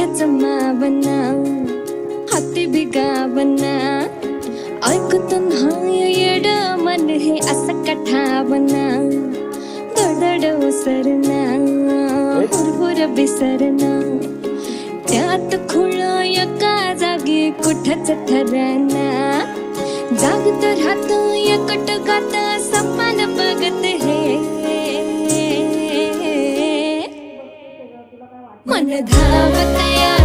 मोठ्याच मावना हाती बिगावना ऐकत नाही येड मन हे असं कठावना दडड उसरना हुरहुर बिसरना त्यात खुळा एका जागी कुठच ठरना जागत राहत एकट गात समान बघत हे मन धावत या